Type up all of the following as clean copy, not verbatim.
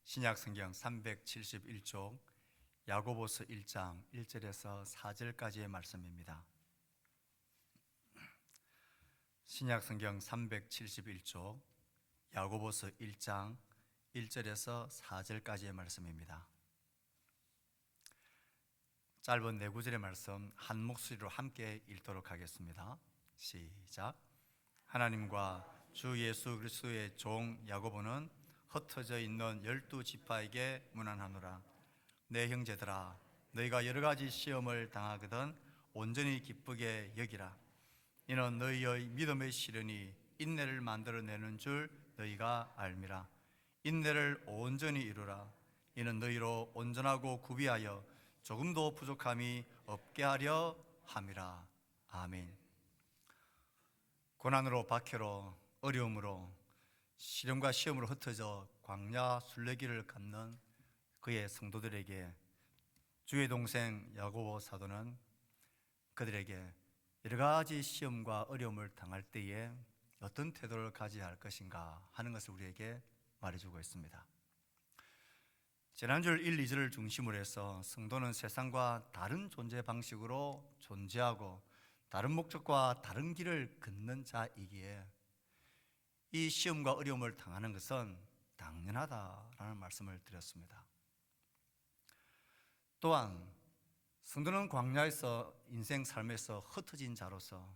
신약성경 371쪽 야고보서 1장 1절에서 4절까지의 말씀입니다. 신약성경 371쪽 야고보서 1장 1절에서 4절까지의 말씀입니다. 짧은 네 구절의 말씀 한 목소리로 함께 읽도록 하겠습니다. 시작. 하나님과 주 예수 그리스도의 종 야고보는 흩어져 있는 12지파에게 문안하노라. 내 형제들아, 너희가 여러 가지 시험을 당하거든 온전히 기쁘게 여기라. 이는 너희의 믿음의 시련이 인내를 만들어내는 줄 너희가 알미라. 인내를 온전히 이루라. 이는 너희로 온전하고 구비하여 조금도 부족함이 없게 하려 함이라. 아멘. 고난으로 박해로 어려움으로 시련과 시험으로 흩어져 광야 순례길을 걷는 그의 성도들에게 주의 동생 야고보 사도는 그들에게 여러 가지 시험과 어려움을 당할 때에 어떤 태도를 가져야 할 것인가 하는 것을 우리에게 말해주고 있습니다. 지난주 1, 2절을 중심으로 해서 성도는 세상과 다른 존재 방식으로 존재하고 다른 목적과 다른 길을 걷는 자이기에 이 시험과 어려움을 당하는 것은 당연하다라는 말씀을 드렸습니다. 또한 성도는 광야에서 인생 삶에서 흩어진 자로서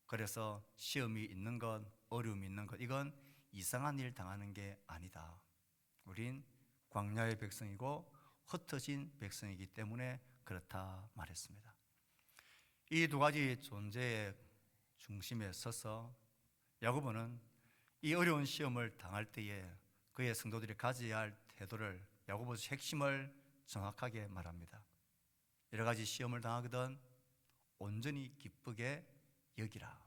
그래서 시험이 있는 것, 어려움이 있는 것 이건 이상한 일 당하는 게 아니다. 우린 광야의 백성이고 흩어진 백성이기 때문에 그렇다 말했습니다. 이 두 가지 존재의 중심에 서서 야고보는 이 어려운 시험을 당할 때에 그의 성도들이 가져야 할 태도를 야고보서 핵심을 정확하게 말합니다. 여러 가지 시험을 당하거든 온전히 기쁘게 여기라.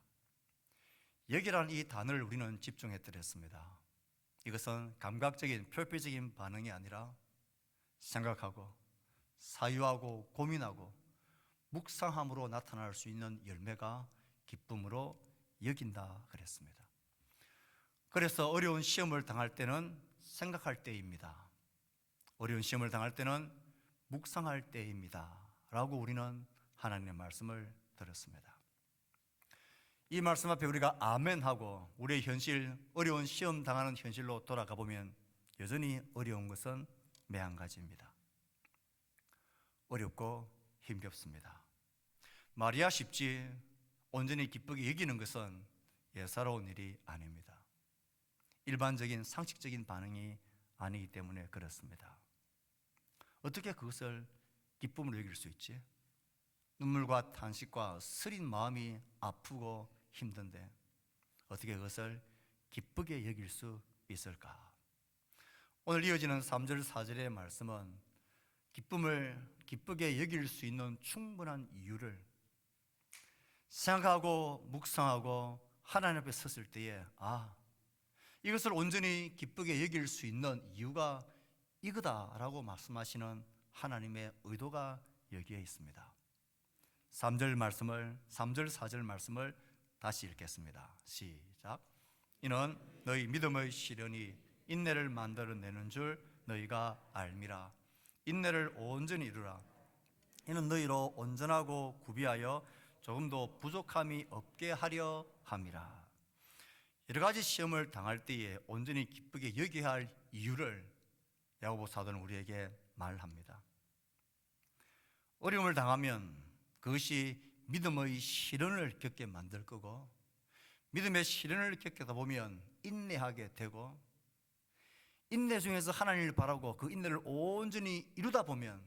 여기라는 이 단어를 우리는 집중했더랬습니다. 이것은 감각적인 표피적인 반응이 아니라 생각하고 사유하고 고민하고 묵상함으로 나타날 수 있는 열매가 기쁨으로 여긴다 그랬습니다. 그래서 어려운 시험을 당할 때는 생각할 때입니다. 어려운 시험을 당할 때는 묵상할 때입니다 라고 우리는 하나님의 말씀을 들었습니다. 이 말씀 앞에 우리가 아멘하고 우리의 현실, 어려운 시험 당하는 현실로 돌아가 보면 여전히 어려운 것은 매한 가지입니다. 어렵고 힘겹습니다. 말이야 쉽지 온전히 기쁘게 여기는 것은 예사로운 일이 아닙니다. 일반적인 상식적인 반응이 아니기 때문에 그렇습니다. 어떻게 그것을 기쁨으로 여길 수 있지? 눈물과 탄식과 쓰린 마음이 아프고 힘든데 어떻게 그것을 기쁘게 여길 수 있을까? 오늘 이어지는 3절 4절의 말씀은 기쁨을 기쁘게 여길 수 있는 충분한 이유를 생각하고 묵상하고 하나님 앞에 섰을 때에 이것을 온전히 기쁘게 여길 수 있는 이유가 이거다라고 말씀하시는 하나님의 의도가 여기에 있습니다. 3절 4절 말씀을 다시 읽겠습니다. 시작. 이는 너희 믿음의 시련이 인내를 만들어내는 줄 너희가 알미라. 인내를 온전히 이루라. 이는 너희로 온전하고 구비하여 조금도 부족함이 없게 하려 함이라. 여러 가지 시험을 당할 때에 온전히 기쁘게 여겨야 할 이유를 야고보 사도는 우리에게 말합니다. 어려움을 당하면 그것이 믿음의 시련을 겪게 만들 거고 믿음의 시련을 겪다 보면 인내하게 되고 인내 중에서 하나님을 바라고 그 인내를 온전히 이루다 보면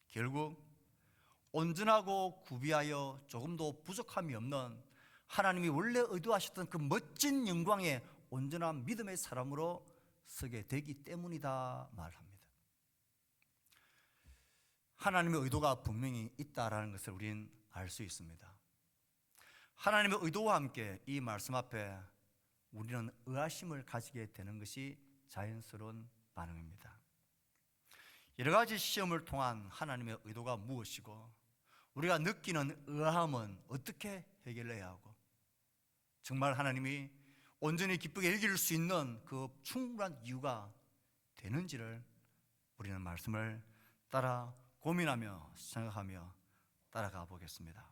결국 온전하고 구비하여 조금도 부족함이 없는 하나님이 원래 의도하셨던 그 멋진 영광의 온전한 믿음의 사람으로 서게 되기 때문이다 말합니다. 하나님의 의도가 분명히 있다라는 것을 우리는 알 수 있습니다. 하나님의 의도와 함께 이 말씀 앞에 우리는 의아심을 가지게 되는 것이 자연스러운 반응입니다. 여러 가지 시험을 통한 하나님의 의도가 무엇이고 우리가 느끼는 의아함은 어떻게 해결해야 하고 정말 하나님이 온전히 기쁘게 여길 수 있는 그 충분한 이유가 되는지를 우리는 말씀을 따라 고민하며 생각하며 따라가 보겠습니다.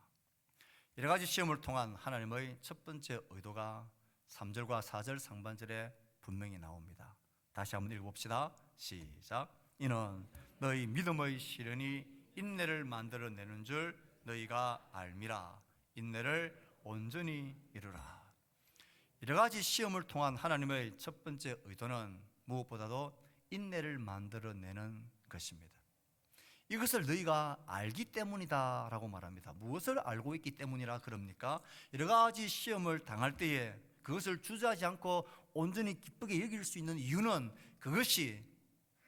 여러 가지 시험을 통한 하나님의 첫 번째 의도가 3절과 4절 상반절에 분명히 나옵니다. 다시 한번 읽어봅시다. 시작. 이는 너희 믿음의 시련이 인내를 만들어내는 줄 너희가 알미라. 인내를 온전히 이루라. 여러 가지 시험을 통한 하나님의 첫 번째 의도는 무엇보다도 인내를 만들어내는 것입니다. 이것을 너희가 알기 때문이다 라고 말합니다. 무엇을 알고 있기 때문이라 그럽니까? 여러 가지 시험을 당할 때에 그것을 주저하지 않고 온전히 기쁘게 여길 수 있는 이유는 그것이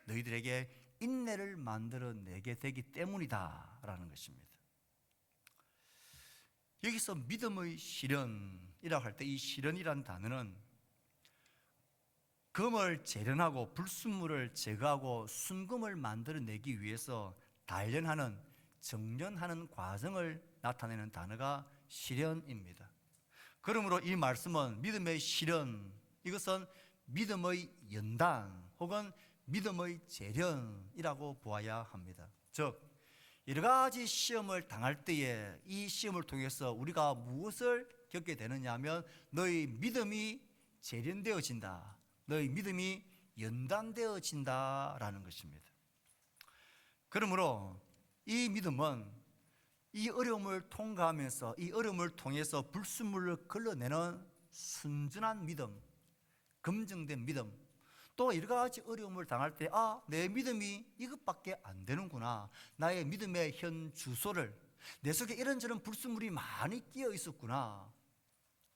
너희들에게 인내를 만들어내게 되기 때문이다 라는 것입니다. 여기서 믿음의 시련이라고 할 때 이 시련이란 단어는 금을 재련하고 불순물을 제거하고 순금을 만들어내기 위해서 단련하는, 정련하는 과정을 나타내는 단어가 시련입니다. 그러므로 이 말씀은 믿음의 시련, 이것은 믿음의 연단 혹은 믿음의 재련이라고 보아야 합니다. 즉 여러 가지 시험을 당할 때에 이 시험을 통해서 우리가 무엇을 겪게 되느냐 하면 너희 믿음이 재련되어진다, 너희 믿음이 연단되어진다라는 것입니다. 그러므로 이 믿음은 이 어려움을 통과하면서 이 어려움을 통해서 불순물을 걸러내는 순전한 믿음, 검증된 믿음, 또 여러 가지 어려움을 당할 때 내 믿음이 이것밖에 안 되는구나, 나의 믿음의 현 주소를, 내 속에 이런저런 불순물이 많이 끼어 있었구나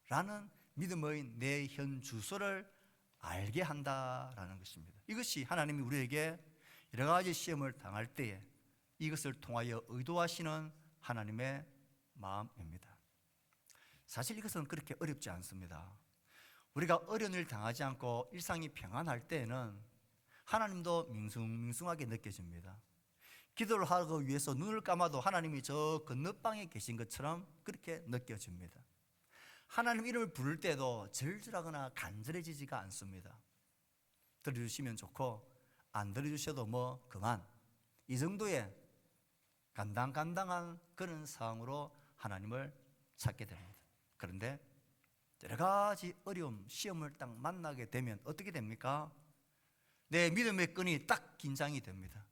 라는 믿음의 내 현 주소를 알게 한다라는 것입니다. 이것이 하나님이 우리에게 여러 가지 시험을 당할 때에 이것을 통하여 의도하시는 하나님의 마음입니다. 사실 이것은 그렇게 어렵지 않습니다. 우리가 어려운 일 당하지 않고 일상이 평안할 때에는 하나님도 밍숭밍숭하게 느껴집니다. 기도를 하기 위해서 눈을 감아도 하나님이 저 건너방에 계신 것처럼 그렇게 느껴집니다. 하나님 이름을 부를 때도 절절하거나 간절해지지가 않습니다. 들어주시면 좋고 안 들어주셔도 뭐 그만, 이 정도의 간당간당한 그런 상황으로 하나님을 찾게 됩니다. 그런데 여러 가지 어려움, 시험을 딱 만나게 되면 어떻게 됩니까? 내 믿음의 끈이 딱 긴장이 됩니다.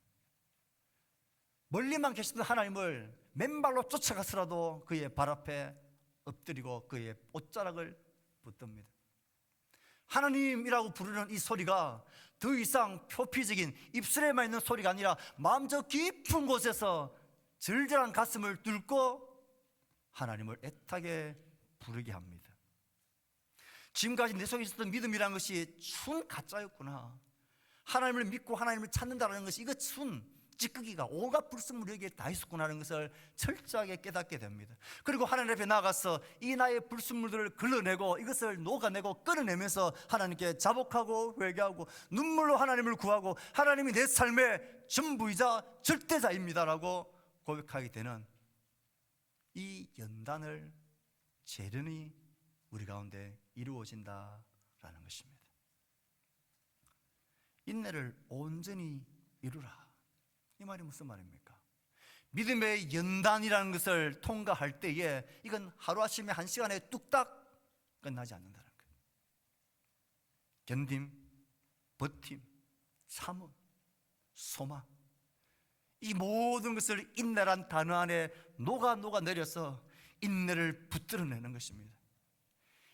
멀리만 계시던 하나님을 맨발로 쫓아가서라도 그의 발 앞에 엎드리고 그의 옷자락을 붙듭니다. 하나님이라고 부르는 이 소리가 더 이상 표피적인 입술에만 있는 소리가 아니라 마음 저 깊은 곳에서 절절한 가슴을 뚫고 하나님을 애타게 부르게 합니다. 지금까지 내 속에 있었던 믿음이라는 것이 순 가짜였구나, 하나님을 믿고 하나님을 찾는다는 것이 이거 순 찌꺼기가 온갖 불순물이 여기에 다 있었구나 하는 것을 철저하게 깨닫게 됩니다. 그리고 하나님 앞에 나가서 이 나의 불순물들을 걸러내고 이것을 녹아내고 끌어내면서 하나님께 자복하고 회개하고 눈물로 하나님을 구하고 하나님이 내 삶의 전부이자 절대자입니다라고 고백하게 되는 이 연단을 재련이 우리 가운데 이루어진다라는 것입니다. 인내를 온전히 이루라, 이 말이 무슨 말입니까? 믿음의 연단이라는 것을 통과할 때에 이건 하루아침에 한 시간에 뚝딱 끝나지 않는다는 거예요. 견딤, 버팀, 참음, 소망, 이 모든 것을 인내란 단어 안에 녹아 내려서 인내를 붙들어내는 것입니다.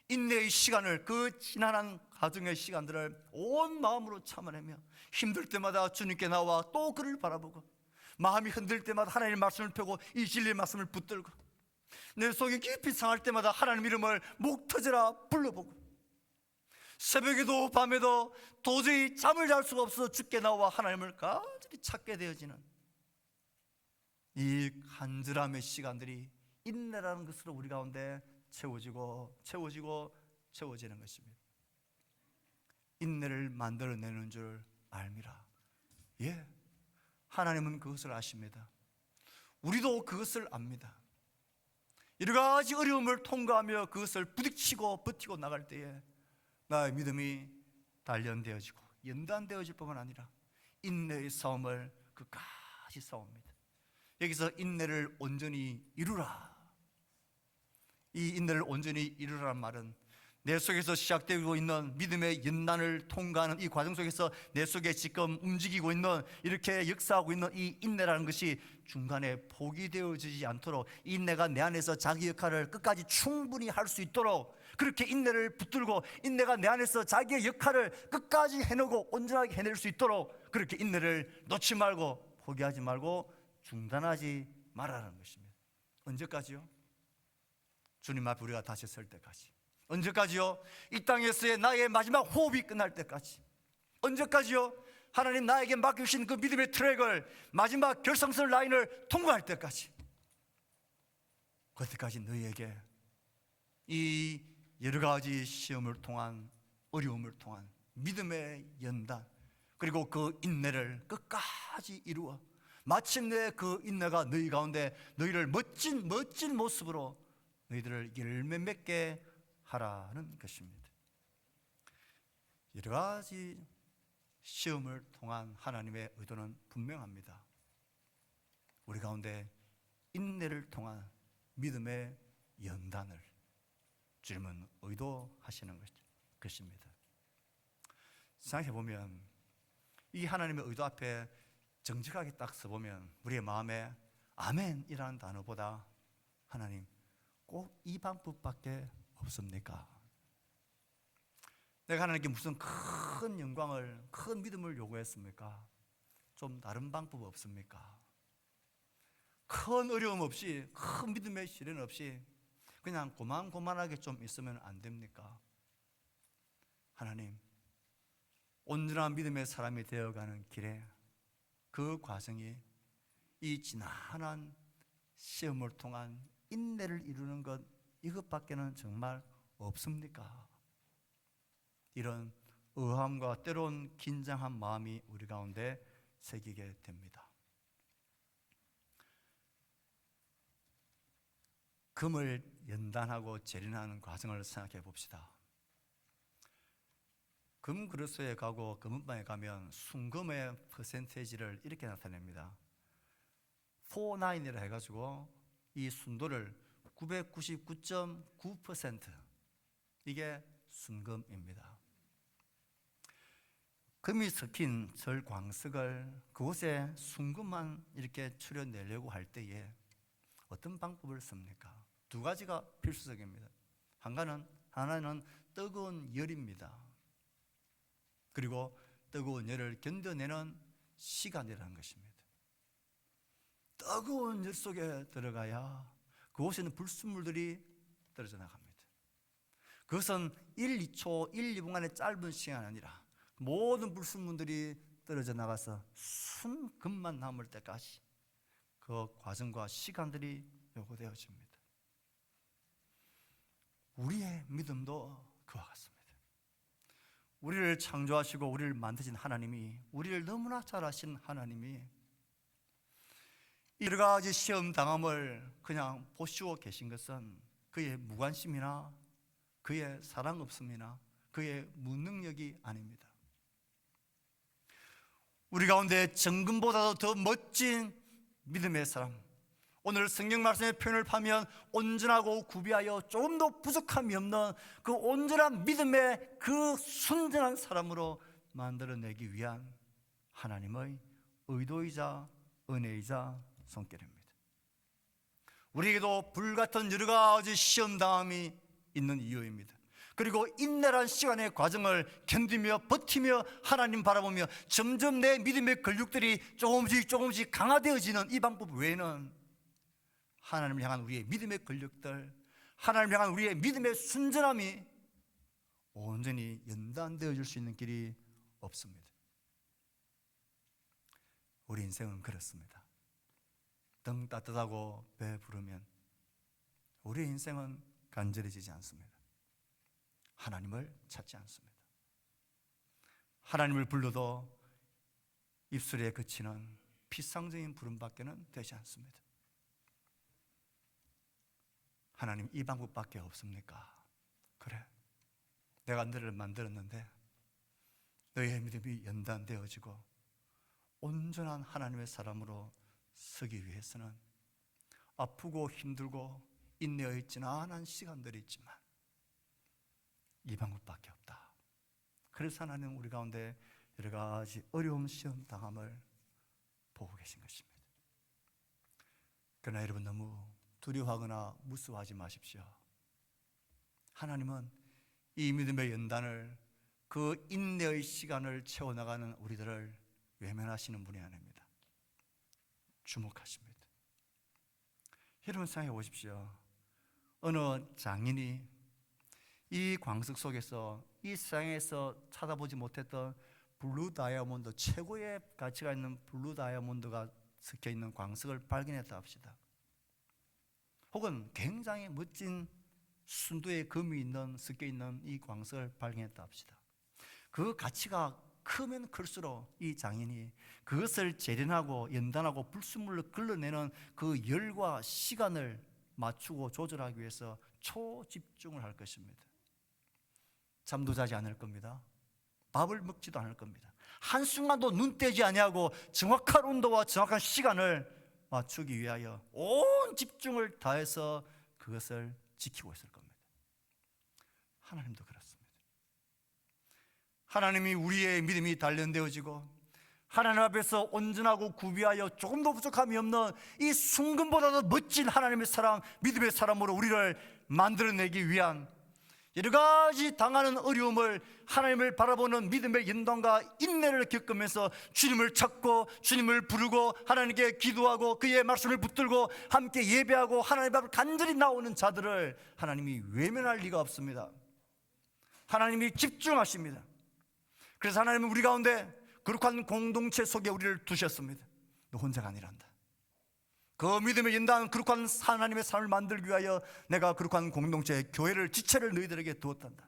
인내의 시간을, 그 지난한 가정의 시간들을 온 마음으로 참아내며 힘들 때마다 주님께 나와 또 그를 바라보고 마음이 흔들 때마다 하나님의 말씀을 펴고 이 진리의 말씀을 붙들고 내 속이 깊이 상할 때마다 하나님 이름을 목 터져라 불러보고 새벽에도 밤에도 도저히 잠을 잘 수가 없어서 주께 나와 하나님을 간절히 찾게 되어지는 이 간절함의 시간들이 인내라는 것으로 우리 가운데 채워지는 것입니다. 인내를 만들어내는 줄 알미라. 예, 하나님은 그것을 아십니다. 우리도 그것을 압니다. 여러 가지 어려움을 통과하며 그것을 부딪히고 버티고 나갈 때에 나의 믿음이 단련되어지고 연단되어질 뿐만 아니라 인내의 싸움을 끝까지 싸웁니다. 여기서 인내를 온전히 이루라, 이 인내를 온전히 이루라는 말은 내 속에서 시작되고 있는 믿음의 연단을 통과하는 이 과정 속에서 내 속에 지금 움직이고 있는, 이렇게 역사하고 있는 이 인내라는 것이 중간에 포기되어지지 않도록, 인내가 내 안에서 자기 역할을 끝까지 충분히 할 수 있도록 그렇게 인내를 붙들고, 인내가 내 안에서 자기의 역할을 끝까지 해내고 온전하게 해낼 수 있도록 그렇게 인내를 놓지 말고, 포기하지 말고 중단하지 말라는 것입니다. 언제까지요? 주님 앞에 우리가 다시 설 때까지. 언제까지요? 이 땅에서의 나의 마지막 호흡이 끝날 때까지. 언제까지요? 하나님 나에게 맡겨주신 그 믿음의 트랙을, 마지막 결승선 라인을 통과할 때까지. 그때까지 너희에게 이 여러 가지 시험을 통한, 어려움을 통한 믿음의 연단, 그리고 그 인내를 끝까지 이루어 마침내 그 인내가 너희 가운데 너희를 멋진 모습으로 너희들을 열매 맺게 하라는 것입니다. 여러 가지 시험을 통한 하나님의 의도는 분명합니다. 우리 가운데 인내를 통한 믿음의 연단을 주님은 의도하시는 것입니다. 생각해보면 이 하나님의 의도 앞에 정직하게 딱 서보면 우리의 마음에 아멘이라는 단어보다 하나님 꼭 이 방법밖에 없습니까? 내가 하나님께 무슨 큰 영광을, 큰 믿음을 요구했습니까? 좀 다른 방법 없습니까? 큰 어려움 없이, 큰 믿음의 시련 없이 그냥 고만고만하게 좀 있으면 안 됩니까? 하나님, 온전한 믿음의 사람이 되어가는 길에 그 과정이 이 지난한 시험을 통한 인내를 이루는 것, 이것밖에는 정말 없습니까? 이런 의함과 때론 긴장한 마음이 우리 가운데 새기게 됩니다. 금을 연단하고 재련하는 과정을 생각해 봅시다. 금 그릇소에 가고 금은방에 가면 순금의 퍼센테이지를 이렇게 나타냅니다. 49이라 해가지고 이 순도를 999.9%, 이게 순금입니다. 금이 섞인 절광석을 그곳에 순금만 이렇게 추려내려고 할 때에 어떤 방법을 씁니까? 두 가지가 필수적입니다. 하나는 뜨거운 열입니다. 그리고 뜨거운 열을 견뎌내는 시간이라는 것입니다. 뜨거운 열 속에 들어가야 그곳에는 불순물들이 떨어져 나갑니다. 그것은 1, 2초, 1, 2분간의 짧은 시간이 아니라 모든 불순물들이 떨어져 나가서 순금만 남을 때까지 그 과정과 시간들이 요구되어집니다. 우리의 믿음도 그와 같습니다. 우리를 창조하시고 우리를 만드신 하나님이, 우리를 너무나 잘 아신 하나님이 여러 가지 시험 당함을 그냥 보시고 계신 것은 그의 무관심이나 그의 사랑 없음이나 그의 무능력이 아닙니다. 우리 가운데 정금보다도 더 멋진 믿음의 사람, 오늘 성경 말씀의 표현을 파면 온전하고 구비하여 조금도 부족함이 없는 그 온전한 믿음의 그 순전한 사람으로 만들어내기 위한 하나님의 의도이자 은혜이자 손길입니다. 우리에게도 불같은 여러 가지 시험당함이 있는 이유입니다. 그리고 인내란 시간의 과정을 견디며 버티며 하나님 바라보며 점점 내 믿음의 근육들이 조금씩 강화되어지는 이 방법 외에는 하나님을 향한 우리의 믿음의 근육들, 하나님을 향한 우리의 믿음의 순전함이 온전히 연단되어질 수 있는 길이 없습니다. 우리 인생은 그렇습니다. 등 따뜻하고 배 부르면 우리의 인생은 간절해지지 않습니다. 하나님을 찾지 않습니다. 하나님을 불러도 입술에 그치는 피상적인 부름밖에는 되지 않습니다. 하나님, 이 방법밖에 없습니까? 그래, 내가 너를 만들었는데 너희의 믿음이 연단되어지고 온전한 하나님의 사람으로 서기 위해서는 아프고 힘들고 인내의 지난한 시간들이 있지만 이 방법밖에 없다. 그래서 하나님은 우리 가운데 여러 가지 어려움 시험 당함을 보고 계신 것입니다. 그러나 여러분, 너무 두려워하거나 무서워하지 마십시오. 하나님은 이 믿음의 연단을, 그 인내의 시간을 채워나가는 우리들을 외면하시는 분이 아닙니다. 주목하십니다. 여러분 생각해 보십시오. 어느 장인이 이 광석 속에서 이 세상에서 찾아보지 못했던 블루 다이아몬드, 최고의 가치가 있는 블루 다이아몬드가 섞여 있는 광석을 발견했다 합시다. 혹은 굉장히 멋진 순두의 금이 섞여 있는 이 광석을 발견했다 합시다. 그 가치가 크면 클수록 이 장인이 그것을 재련하고 연단하고 불순물로 걸러내는 그 열과 시간을 맞추고 조절하기 위해서 초집중을 할 것입니다. 잠도 자지 않을 겁니다. 밥을 먹지도 않을 겁니다. 한순간도 눈 떼지 아니하고 정확한 온도와 정확한 시간을 맞추기 위하여 온 집중을 다해서 그것을 지키고 있을 겁니다. 하나님도 그렇습니다. 하나님이 우리의 믿음이 단련되어지고 하나님 앞에서 온전하고 구비하여 조금도 부족함이 없는 이 순금보다도 멋진 하나님의 사람, 믿음의 사람으로 우리를 만들어내기 위한 여러 가지 당하는 어려움을 하나님을 바라보는 믿음의 연단과 인내를 겪으면서 주님을 찾고 주님을 부르고 하나님께 기도하고 그의 말씀을 붙들고 함께 예배하고 하나님 앞을 간절히 나오는 자들을 하나님이 외면할 리가 없습니다. 하나님이 집중하십니다. 그래서 하나님은 우리 가운데 거룩한 공동체 속에 우리를 두셨습니다. 너 혼자가 아니란다. 그 믿음의 연단, 거룩한 하나님의 삶을 만들기 위하여 내가 거룩한 공동체, 교회를, 지체를 너희들에게 두었단다.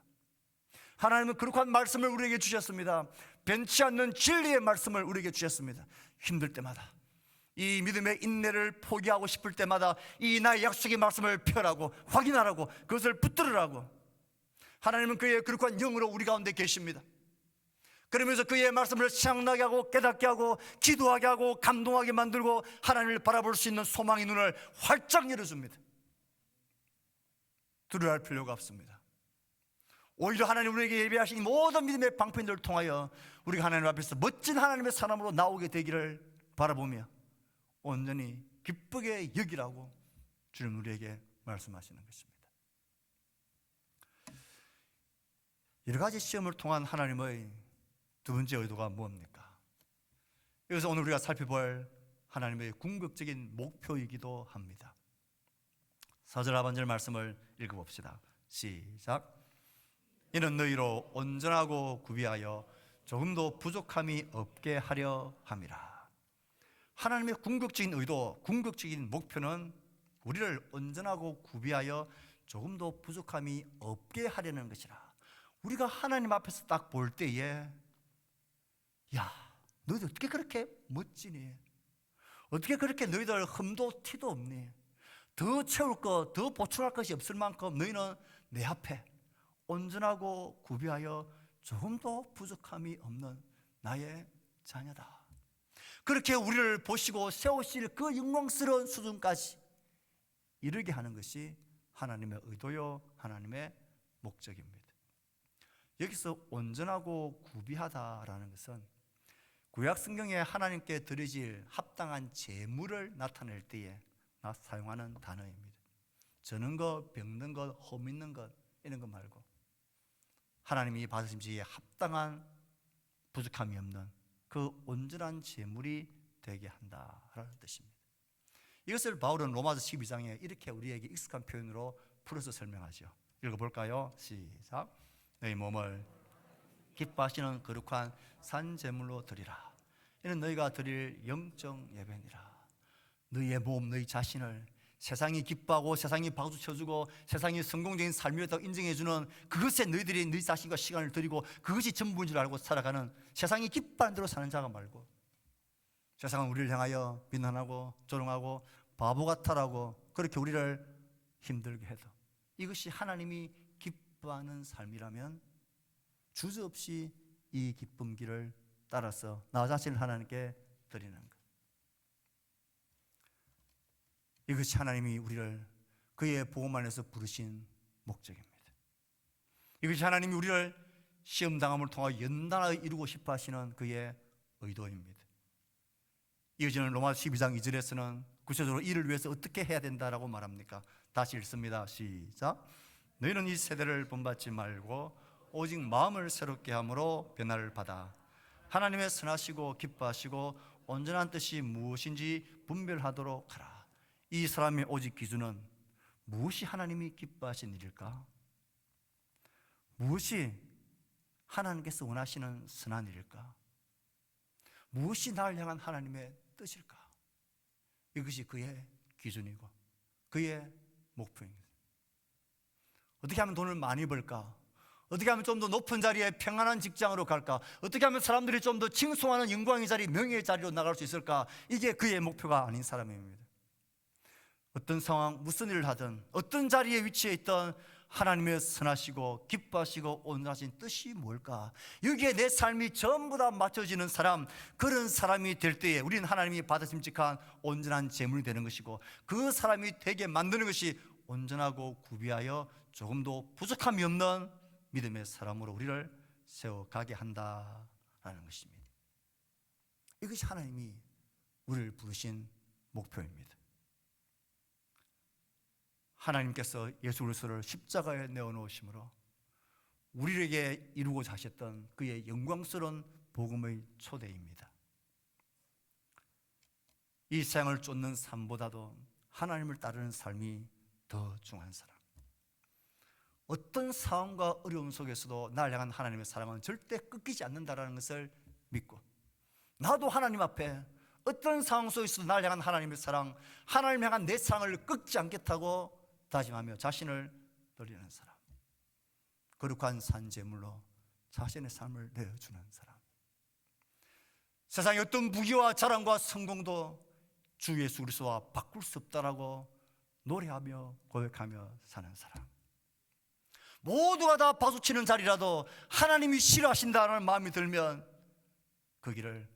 하나님은 거룩한 말씀을 우리에게 주셨습니다. 변치 않는 진리의 말씀을 우리에게 주셨습니다. 힘들 때마다, 이 믿음의 인내를 포기하고 싶을 때마다 이 나의 약속의 말씀을 펴라고, 확인하라고, 그것을 붙들으라고. 하나님은 그의 거룩한 영으로 우리 가운데 계십니다. 그러면서 그의 말씀을 생각나게 하고 깨닫게 하고 기도하게 하고 감동하게 만들고 하나님을 바라볼 수 있는 소망의 눈을 활짝 열어줍니다. 두려워할 필요가 없습니다. 오히려 하나님 우리에게 예배하신 모든 믿음의 방편들을 통하여 우리가 하나님 앞에서 멋진 하나님의 사람으로 나오게 되기를 바라보며 온전히 기쁘게 여기라고 주님 우리에게 말씀하시는 것입니다. 여러 가지 시험을 통한 하나님의 두 번째 의도가 무엇입니까? 여기서 오늘 우리가 살펴볼 하나님의 궁극적인 목표이기도 합니다. 4절 하반절 말씀을 읽어봅시다. 시작. 이는 너희로 온전하고 구비하여 조금도 부족함이 없게 하려 함이라. 하나님의 궁극적인 의도, 궁극적인 목표는 우리를 온전하고 구비하여 조금도 부족함이 없게 하려는 것이라. 우리가 하나님 앞에서 딱 볼 때에 야, 너희들 어떻게 그렇게 멋지니? 어떻게 그렇게 너희들 흠도 티도 없니? 더 채울 것, 더 보충할 것이 없을 만큼 너희는 내 앞에 온전하고 구비하여 조금도 부족함이 없는 나의 자녀다. 그렇게 우리를 보시고 세우실 그 영광스러운 수준까지 이르게 하는 것이 하나님의 의도요, 하나님의 목적입니다. 여기서 온전하고 구비하다라는 것은 구약 성경에 하나님께 드려질 합당한 제물을 나타낼 때에 사용하는 단어입니다. 저는 것, 병든 것, 험 있는 것 이런 것 말고 하나님이 받으심지에 합당한 부족함이 없는 그 온전한 제물이 되게 한다라는 뜻입니다. 이것을 바울은 로마서 12장에 이렇게 우리에게 익숙한 표현으로 풀어서 설명하죠. 읽어볼까요? 시작. 너희 몸을 기뻐하시는 거룩한 산제물로 드리라. 이는 너희가 드릴 영적 예배니라. 너희의 몸, 너희 자신을 세상이 기뻐하고 세상이 박수 쳐주고 세상이 성공적인 삶이었다고 인정해주는 그것에 너희들이 너희 자신과 시간을 드리고 그것이 전부인 줄 알고 살아가는, 세상이 기뻐하는 대로 사는 자가 말고 세상은 우리를 향하여 비난하고 조롱하고 바보 같아라고 그렇게 우리를 힘들게 해도 이것이 하나님이 기뻐하는 삶이라면 주저없이 이 기쁨 길을 따라서 나 자신을 하나님께 드리는 것. 이것이 하나님이 우리를 그의 복음 안에서 부르신 목적입니다. 이것이 하나님이 우리를 시험당함을 통하여 연단하여 이루고 싶어 하시는 그의 의도입니다. 이어지는 로마서 12장 2절에서는 구체적으로 이를 위해서 어떻게 해야 된다라고 말합니까? 다시 읽습니다. 시작. 너희는 이 세대를 본받지 말고 오직 마음을 새롭게 함으로 변화를 받아 하나님의 선하시고 기뻐하시고 온전한 뜻이 무엇인지 분별하도록 하라. 이 사람의 오직 기준은 무엇이 하나님이 기뻐하신 일일까? 무엇이 하나님께서 원하시는 선한 일일까? 무엇이 나를 향한 하나님의 뜻일까? 이것이 그의 기준이고 그의 목표입니다. 어떻게 하면 돈을 많이 벌까? 어떻게 하면 좀 더 높은 자리에 평안한 직장으로 갈까? 어떻게 하면 사람들이 좀 더 칭송하는 영광의 자리, 명예의 자리로 나갈 수 있을까? 이게 그의 목표가 아닌 사람입니다. 어떤 상황, 무슨 일을 하든 어떤 자리에 위치해 있든 하나님의 선하시고 기뻐하시고 온전하신 뜻이 뭘까? 여기에 내 삶이 전부 다 맞춰지는 사람, 그런 사람이 될 때에 우리는 하나님이 받으심직한 온전한 제물이 되는 것이고, 그 사람이 되게 만드는 것이 온전하고 구비하여 조금도 부족함이 없는 믿음의 사람으로 우리를 세워가게 한다라는 것입니다. 이것이 하나님이 우리를 부르신 목표입니다. 하나님께서 예수 그리스도를 십자가에 내어놓으심으로 우리에게 이루고자 하셨던 그의 영광스러운 복음의 초대입니다. 이 세상을 쫓는 삶보다도 하나님을 따르는 삶이 더 중요한 사람, 어떤 상황과 어려움 속에서도 나를 향한 하나님의 사랑은 절대 끊기지 않는다는 것을 믿고, 나도 하나님 앞에 어떤 상황 속에서도 나를 향한 하나님의 사랑, 하나님 향한 내 사랑을 끊지 않겠다고 다짐하며 자신을 돌리는 사람, 거룩한 산제물로 자신의 삶을 내어주는 사람, 세상의 어떤 부귀와 자랑과 성공도 주 예수 그리스도와 바꿀 수 없다라고 노래하며 고백하며 사는 사람, 모두가 다 박수치는 자리라도 하나님이 싫어하신다는 마음이 들면 그 길을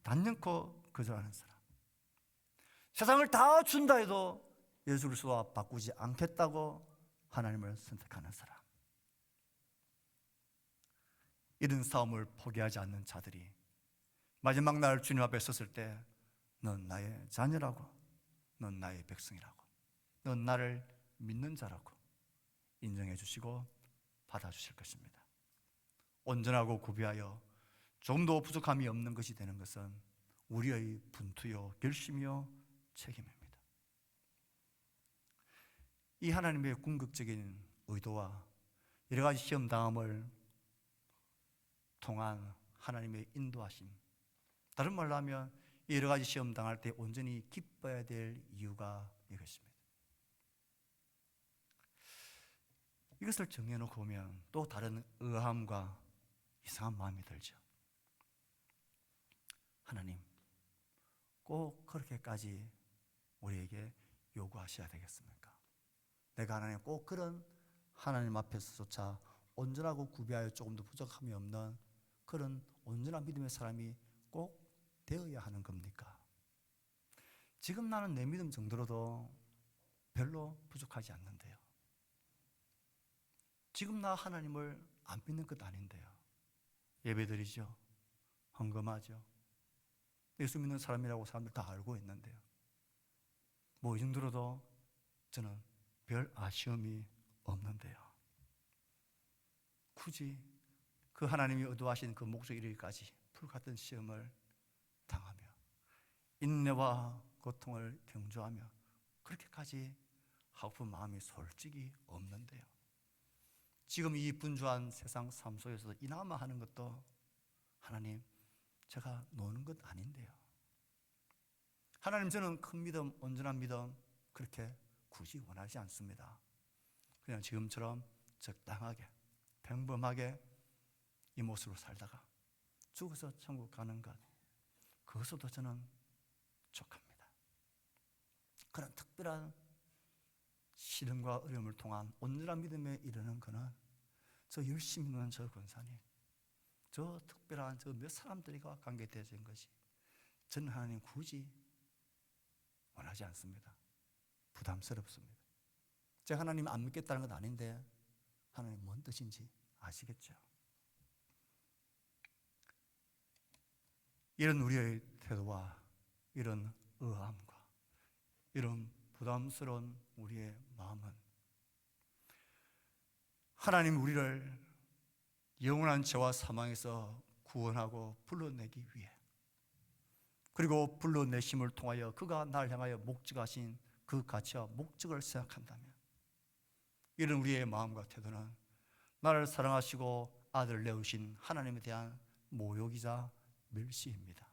단연코 거절하는 사람, 세상을 다 준다 해도 예수 그리스도와 바꾸지 않겠다고 하나님을 선택하는 사람, 이런 싸움을 포기하지 않는 자들이 마지막 날 주님 앞에 섰을 때 넌 나의 자녀라고, 넌 나의 백성이라고, 넌 나를 믿는 자라고 인정해 주시고 받아주실 것입니다. 온전하고 구비하여 조금도 부족함이 없는 것이 되는 것은 우리의 분투요 결심이요 책임입니다. 이 하나님의 궁극적인 의도와 여러 가지 시험 당함을 통한 하나님의 인도하심, 다른 말로 하면 여러 가지 시험 당할 때 온전히 기뻐야 될 이유가 이것입니다. 이것을 정해놓고 보면 또 다른 의아함과 이상한 마음이 들죠. 하나님, 꼭 그렇게까지 우리에게 요구하셔야 되겠습니까? 내가 하나님 꼭 그런 하나님 앞에서조차 온전하고 구비하여 조금도 부족함이 없는 그런 온전한 믿음의 사람이 꼭 되어야 하는 겁니까? 지금 나는 내 믿음 정도로도 별로 부족하지 않는데요. 지금 나 하나님을 안 믿는 것 아닌데요. 예배드리죠, 헌금하죠, 예수 믿는 사람이라고 사람들 다 알고 있는데요. 뭐 이 정도로도 저는 별 아쉬움이 없는데요. 굳이 그 하나님이 의도하신 그 목적 이르기까지 불같은 시험을 당하며 인내와 고통을 경주하며 그렇게까지 하고픈 마음이 솔직히 없는데요. 지금 이 분주한 세상 삶 속에서 이나마 하는 것도 하나님, 제가 노는 것 아닌데요. 하나님, 저는 큰 믿음, 온전한 믿음 그렇게 굳이 원하지 않습니다. 그냥 지금처럼 적당하게 평범하게 이 모습으로 살다가 죽어서 천국 가는 것, 그것도 저는 족합니다. 그런 특별한 시련과 어려움을 통한 온전한 믿음에 이르는 것은 저 열심히 노는 저 권사님, 저 특별한 저 몇 사람들과 관계되어진 것이 저는 하나님 굳이 원하지 않습니다. 부담스럽습니다. 제가 하나님 안 믿겠다는 건 아닌데 하나님 뭔 뜻인지 아시겠죠? 이런 우리의 태도와 이런 의함과 이런 부담스러운 우리의 마음은 하나님 우리를 영원한 죄와 사망에서 구원하고 불러내기 위해, 그리고 불러내심을 통하여 그가 나를 향하여 목적하신 그 가치와 목적을 생각한다면 이런 우리의 마음과 태도는 나를 사랑하시고 아들을 내어주신 하나님에 대한 모욕이자 멸시입니다.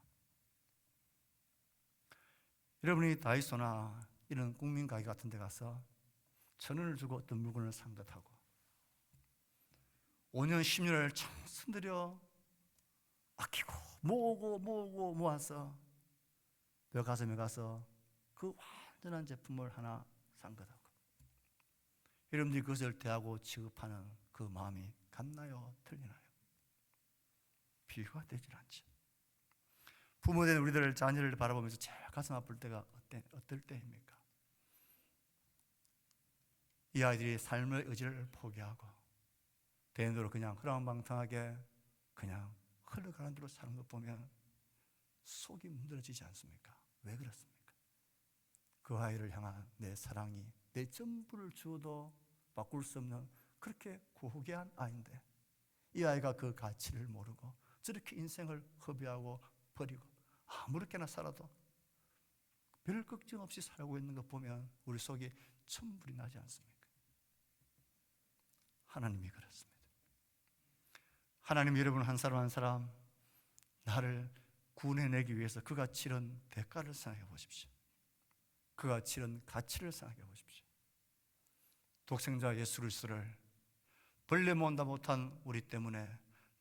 여러분이 다이소나 이런 국민 가게 같은 데 가서 1,000원을 주고 어떤 물건을 산 것하고 5년 10년을 청순 들여 아끼고 모으고 모아서 백화점에 가서 그 완전한 제품을 하나 산 것하고 여러분들이 그것을 대하고 취급하는 그 마음이 같나요? 틀리나요? 비교가 되질 않죠. 부모된 우리들 자녀를 바라보면서 제일 가슴 아플 때가 어떨 때입니까? 이 아이들이 삶의 의지를 포기하고 되는 대로 그냥 허랑방탕하게 그냥 흘러가는 대로 사는 것 보면 속이 문드러지지 않습니까? 왜 그렇습니까? 그 아이를 향한 내 사랑이 내 전부를 주어도 바꿀 수 없는 그렇게 고귀한 아이인데 이 아이가 그 가치를 모르고 저렇게 인생을 허비하고 버리고 아무렇게나 살아도 별 걱정 없이 살고 있는 것 보면 우리 속에 천불이 나지 않습니까? 하나님이 그렇습니다. 하나님 여러분 한 사람 한 사람 나를 구원해내기 위해서 그가 치른 대가를 생각해 보십시오. 그가 치른 가치를 생각해 보십시오. 독생자 예수 그리스도를 벌레보다 못한 우리 때문에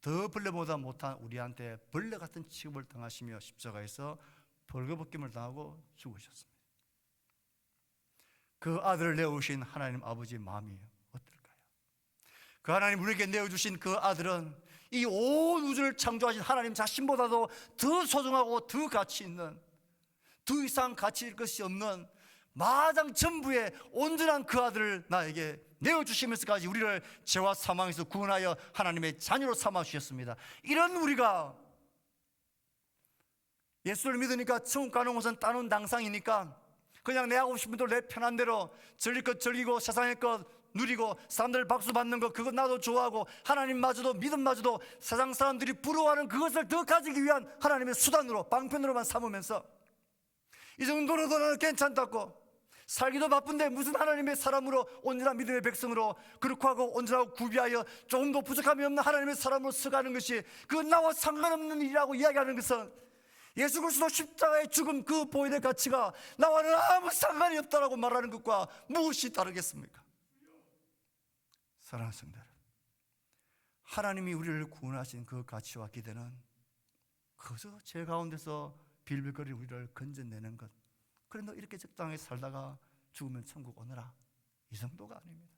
더 벌레보다 못한 우리한테 벌레 같은 취급을 당하시며 십자가에서 벌거벗김을 당하고 죽으셨습니다. 그 아들을 내어오신 하나님 아버지의 마음이 어떨까요? 그 하나님 우리에게 내어주신 그 아들은 이 온 우주를 창조하신 하나님 자신보다도 더 소중하고 더 가치 있는, 더 이상 가치일 것이 없는 마당 전부의 온전한 그 아들을 나에게 내어주시면서까지 우리를 죄와 사망에서 구원하여 하나님의 자녀로 삼아주셨습니다. 이런 우리가 예수를 믿으니까 천국 가는 곳은 따놓은 당상이니까 그냥 내 하고 싶은 대로 내 편한 대로 즐길 것 즐기고 세상의 것 누리고 사람들 박수 받는 것 그것 나도 좋아하고 하나님마저도 믿음마저도 세상 사람들이 부러워하는 그것을 더 가지기 위한 하나님의 수단으로 방편으로만 삼으면서 이 정도로도 나는 괜찮다고 살기도 바쁜데 무슨 하나님의 사람으로 온전한 믿음의 백성으로 그렇고 하고 온전하고 구비하여 조금도 부족함이 없는 하나님의 사람으로 서가는 것이 그건 나와 상관없는 일이라고 이야기하는 것은 예수 그리스도 십자가의 죽음 그 보혈의 가치가 나와는 아무 상관이 없다라고 말하는 것과 무엇이 다르겠습니까? 사랑하는 성도 여러분, 하나님이 우리를 구원하신 그 가치와 기대는 그저 죄 가운데서 빌빌거리는 우리를 건져내는 것, 그래 너 이렇게 적당하게 살다가 죽으면 천국 오너라, 이 정도가 아닙니다.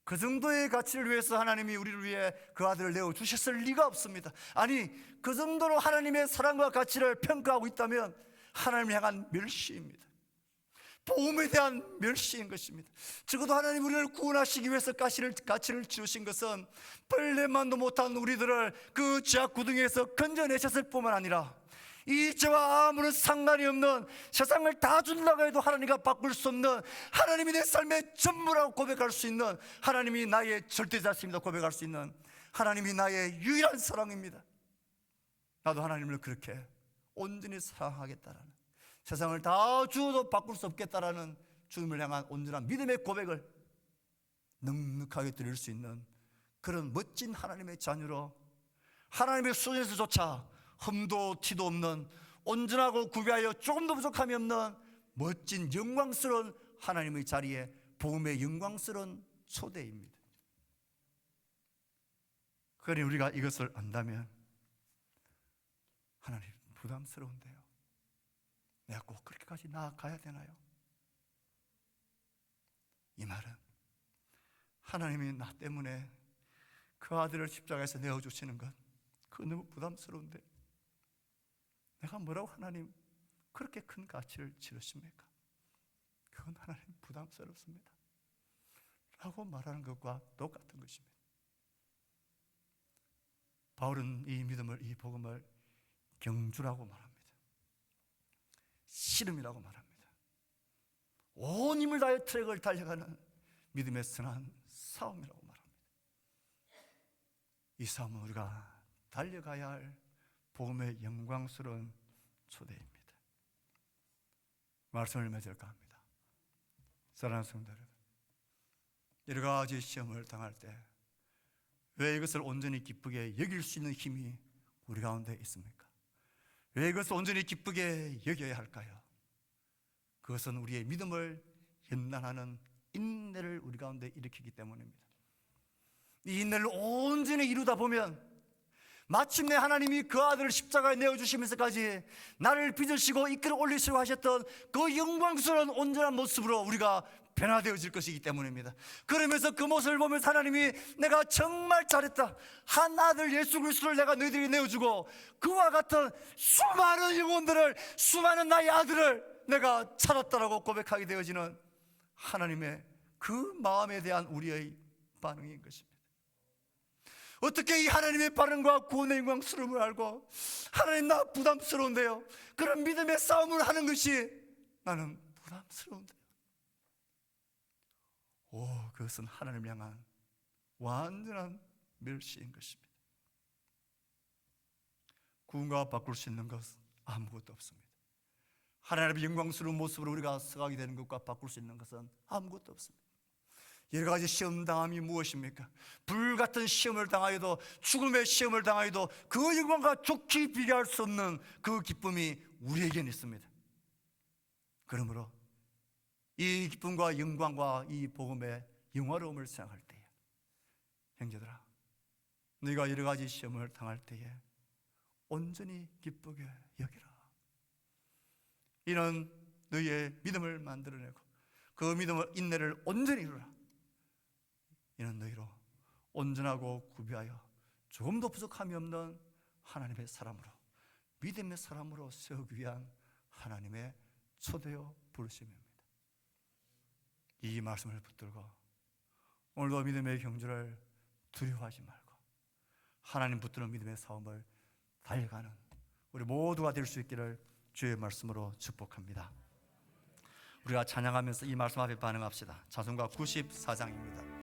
그 정도의 가치를 위해서 하나님이 우리를 위해 그 아들을 내어주셨을 리가 없습니다. 아니 그 정도로 하나님의 사랑과 가치를 평가하고 있다면 하나님을 향한 멸시입니다. 복음에 대한 멸시인 것입니다. 적어도 하나님 우리를 구원하시기 위해서 가치를 치르신 것은 벌레만도 못한 우리들을 그 죄악 구덩이에서 건져내셨을 뿐만 아니라 이 죄와 아무런 상관이 없는 세상을 다 준다고 해도 하나님과 바꿀 수 없는 하나님이 내 삶의 전부라고 고백할 수 있는 하나님이 나의 절대자십니다 고백할 수 있는 하나님이 나의 유일한 사랑입니다. 나도 하나님을 그렇게 온전히 사랑하겠다라는 세상을 다 주어도 바꿀 수 없겠다라는 주님을 향한 온전한 믿음의 고백을 넉넉하게 드릴 수 있는 그런 멋진 하나님의 자녀로 하나님의 손에서조차 흠도 티도 없는 온전하고 구비하여 조금도 부족함이 없는 멋진 영광스러운 하나님의 자리에 복음의 영광스러운 초대입니다. 그러니 우리가 이것을 안다면 하나님 부담스러운데요, 내가 꼭 그렇게까지 나아가야 되나요? 이 말은 하나님이 나 때문에 그 아들을 십자가에서 내어주시는 것, 그거 너무 부담스러운데 내가 뭐라고 하나님 그렇게 큰 가치를 치르십니까? 그건 하나님 부담스럽습니다 라고 말하는 것과 똑같은 것입니다. 바울은 이 믿음을, 이 복음을 경주라고 말합니다. 씨름이라고 말합니다. 온 힘을 다해 트랙을 달려가는 믿음의 선한 싸움이라고 말합니다. 이 싸움은 우리가 달려가야 할 복음의 영광스러운 초대입니다. 말씀을 맺을까 합니다. 사랑하는 성도 여러분, 여러 가지 시험을 당할 때 왜 이것을 온전히 기쁘게 여길 수 있는 힘이 우리 가운데 있습니까? 왜 이것을 온전히 기쁘게 여겨야 할까요? 그것은 우리의 믿음을 연단하는 인내를 우리 가운데 일으키기 때문입니다. 이 인내를 온전히 이루다 보면 마침내 하나님이 그 아들을 십자가에 내어주시면서까지 나를 빚으시고 이끌어 올리시고 하셨던 그 영광스러운 온전한 모습으로 우리가 변화되어질 것이기 때문입니다. 그러면서 그 모습을 보면서 하나님이 내가 정말 잘했다, 한 아들 예수 그리스도를 내가 너희들에게 내어주고 그와 같은 수많은 영혼들을, 수많은 나의 아들을 내가 찾았다라고 고백하게 되어지는 하나님의 그 마음에 대한 우리의 반응인 것입니다. 어떻게 이 하나님의 반응과 구원의 영광스러움을 알고 하나님 나 부담스러운데요, 그런 믿음의 싸움을 하는 것이 나는 부담스러운데요. 그것은 하나님을 향한 완전한 멸시인 것입니다. 구원과 바꿀 수 있는 것은 아무것도 없습니다. 하나님의 영광스러운 모습으로 우리가 서가게 되는 것과 바꿀 수 있는 것은 아무것도 없습니다. 여러 가지 시험 당함이 무엇입니까? 불같은 시험을 당하여도, 죽음의 시험을 당하여도 그 영광과 좋게 비교할 수 없는 그 기쁨이 우리에게는 있습니다. 그러므로 이 기쁨과 영광과 이 복음의 영화로움을 생각할 때에, 형제들아, 네가 여러 가지 시험을 당할 때에 온전히 기쁘게 여기라. 이는 너희의 믿음을 만들어내고 그 믿음의 인내를 온전히 이루라. 이는 너희로 온전하고 구비하여 조금도 부족함이 없는 하나님의 사람으로, 믿음의 사람으로 세우기 위한 하나님의 초대요 부르심입니다. 이 말씀을 붙들고 오늘도 믿음의 경주를 두려워하지 말고 하나님 붙드는 믿음의 싸움을 달려가는 우리 모두가 될 수 있기를 주의 말씀으로 축복합니다. 우리가 찬양하면서 이 말씀 앞에 반응합시다. 찬송가 94장입니다.